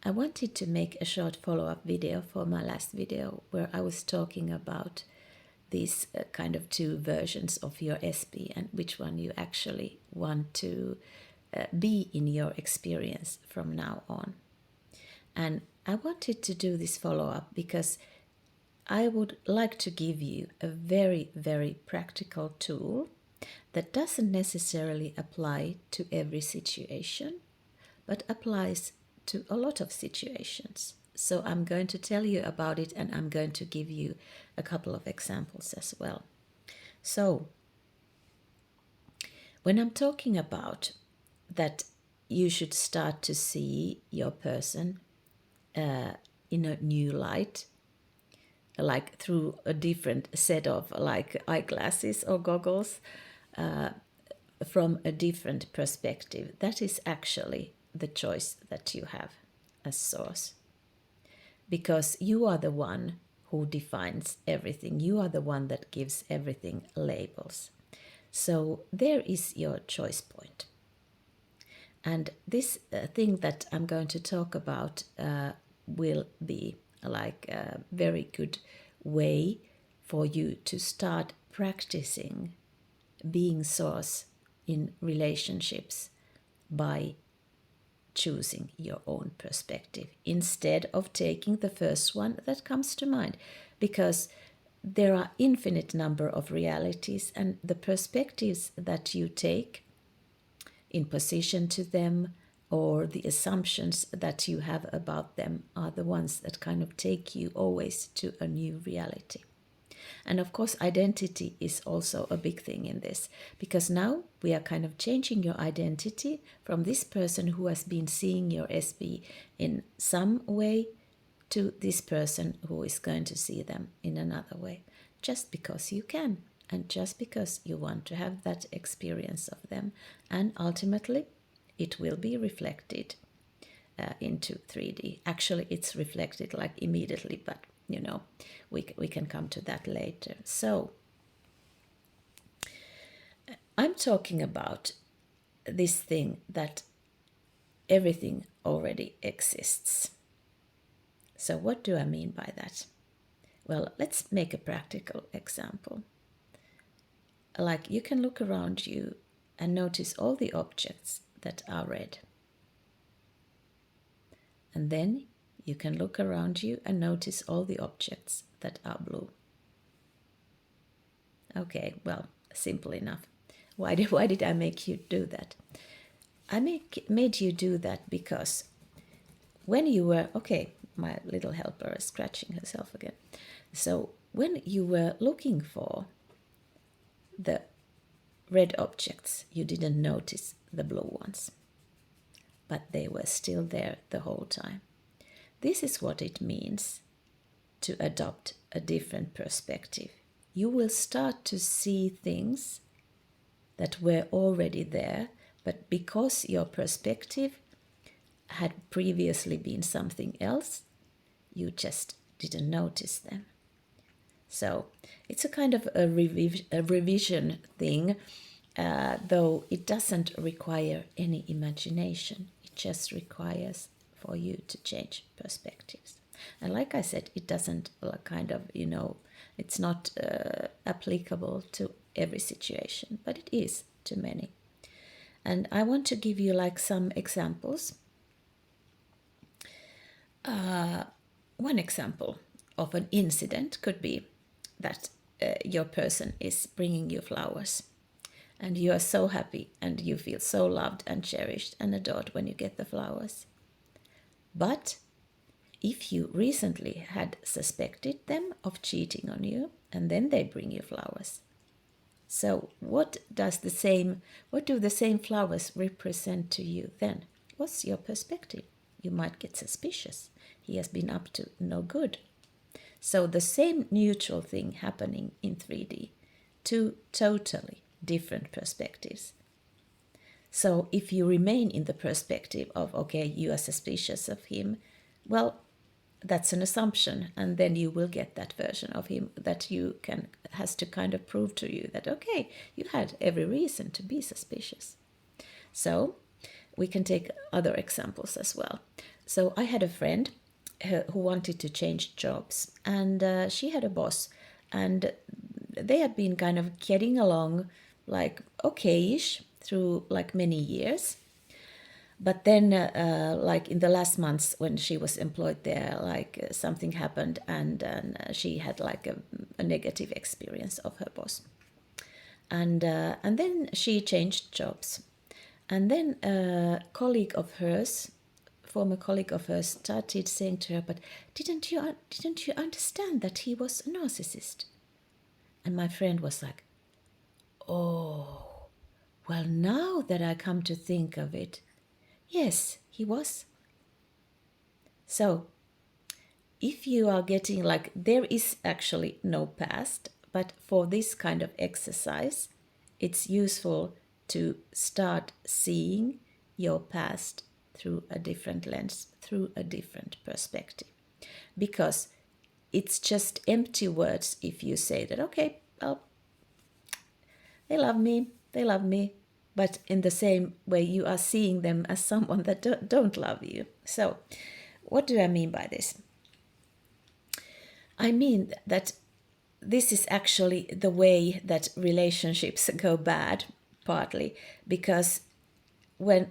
I wanted to make a short follow-up video for my last video where I was talking about these kind of two versions of your SP and which one you actually want to be in your experience from now on. And I wanted to do this follow-up because I would like to give you a very, very practical tool that doesn't necessarily apply to every situation, but applies to a lot of situations. So I'm going to tell you about it and I'm going to give you a couple of examples as well. So when I'm talking about that you should start to see your person in a new light, like through a different set of like eyeglasses or goggles, from a different perspective, that is actually the choice that you have as source. Because you are the one who defines everything. You are the one that gives everything labels. So there is your choice point. And this thing that I'm going to talk about will be like a very good way for you to start practicing being source in relationships by choosing your own perspective instead of taking the first one that comes to mind, because there are infinite number of realities and the perspectives that you take in position to them or the assumptions that you have about them are the ones that kind of take you always to a new reality. And of course, identity is also a big thing in this, because now we are kind of changing your identity from this person who has been seeing your SB in some way to this person who is going to see them in another way, just because you can and just because you want to have that experience of them. And ultimately, it will be reflected into 3D. Actually, it's reflected like immediately, but you know, we can come to that later. So I'm talking about this thing that everything already exists. So what do I mean by that? Well, let's make a practical example. Like you can look around you and notice all the objects that are red. And then you can look around you and notice all the objects that are blue. Okay, well, simple enough. Why did I make you do that? I made you do that because when you were, okay, my little helper is scratching herself again. So when you were looking for the red objects, you didn't notice the blue ones, but they were still there the whole time. This is what it means to adopt a different perspective. You will start to see things that were already there, but because your perspective had previously been something else, you just didn't notice them. So it's a kind of a revision thing, though it doesn't require any imagination. It just requires for you to change perspectives. And like I said, it doesn't kind of, you know, it's not applicable to every situation, but it is to many. And I want to give you like some examples. One example of an incident could be that your person is bringing you flowers and you are so happy and you feel so loved and cherished and adored when you get the flowers. But if you recently had suspected them of cheating on you and then they bring you flowers, so what do the same flowers represent to you then? What's your perspective? You might get suspicious. He has been up to no good. So the same neutral thing happening in 3D, two totally different perspectives. So if you remain in the perspective of, okay, you are suspicious of him, well, that's an assumption, and then you will get that version of him that has to kind of prove to you that, okay, you had every reason to be suspicious. So we can take other examples as well. So I had a friend who wanted to change jobs, and she had a boss, and they had been kind of getting along like okayish through like many years. But then, like in the last months when she was employed there, like something happened, and she had like a negative experience of her boss, and then she changed jobs, and then a colleague of hers, former colleague of hers, started saying to her, "But didn't you understand that he was a narcissist?" And my friend was like, "Oh, well, now that I come to think of it, yes, he was." So, if you are getting like, there is actually no past, but for this kind of exercise, it's useful to start seeing your past through a different lens, through a different perspective. Because it's just empty words if you say that, okay, well, they love me, but in the same way you are seeing them as someone that don't love you. So what do I mean by this? I mean that this is actually the way that relationships go bad, partly because when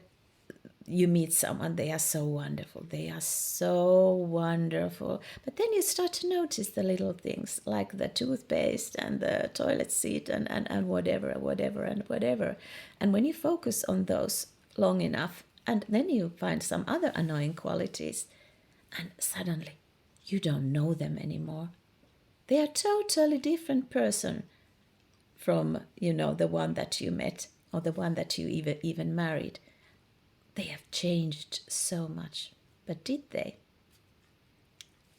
you meet someone, they are so wonderful, but then you start to notice the little things like the toothpaste and the toilet seat and whatever. And when you focus on those long enough, and then you find some other annoying qualities, and suddenly you don't know them anymore. They are totally different person from, the one that you met or the one that you even married. They have changed so much. But did they?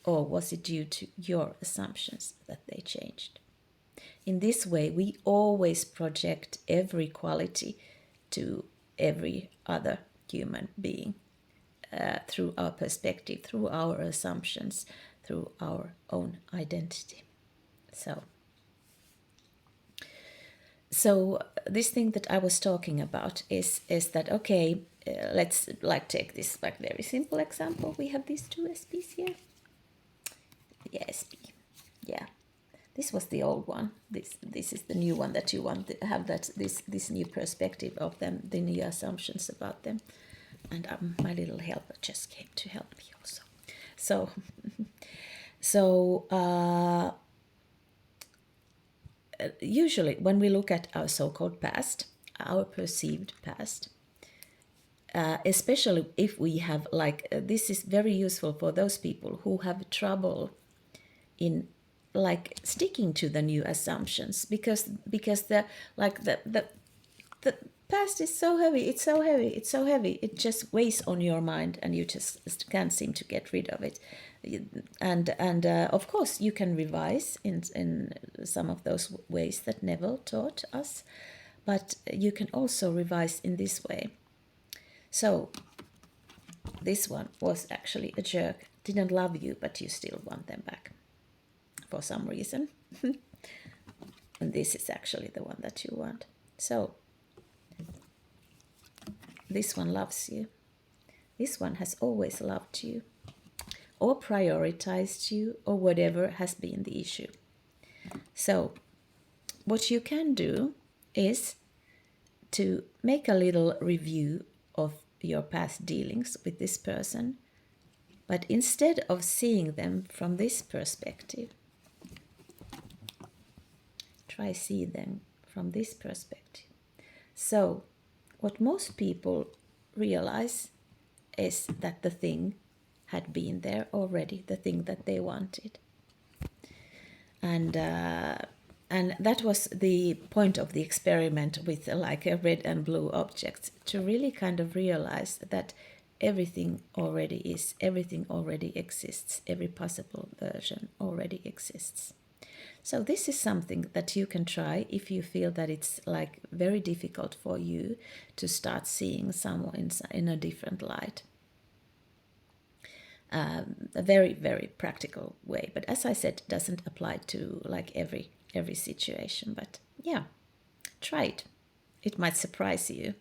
Or was it due to your assumptions that they changed? In this way, we always project every quality to every other human being through our perspective, through our assumptions, through our own identity. So this thing that I was talking about is that, okay, let's like take this like very simple example. We have these two SPs here. Yeah, SP. Yeah, this was the old one. This is the new one that you want to have, that this new perspective of them, the new assumptions about them. And my little helper just came to help me also. So usually when we look at our so-called past, our perceived past, especially if we have this is very useful for those people who have trouble in like sticking to the new assumptions, because the past is so heavy, it's so heavy, it just weighs on your mind and you just can't seem to get rid of it. And of course you can revise in some of those ways that Neville taught us, but you can also revise in this way. So this one was actually a jerk, didn't love you, but you still want them back for some reason. And this is actually the one that you want. So this one loves you. This one has always loved you, or prioritized you, or whatever has been the issue. So what you can do is to make a little review of your past dealings with this person, but instead of seeing them from this perspective, try see them from this perspective. So what most people realize is that the thing had been there already, the thing that they wanted. And that was the point of the experiment with like a red and blue objects, to really kind of realize that everything already is, everything already exists, every possible version already exists. So this is something that you can try if you feel that it's like very difficult for you to start seeing someone in a different light. A very, very practical way, but as I said, doesn't apply to like every situation. But yeah, try it. It might surprise you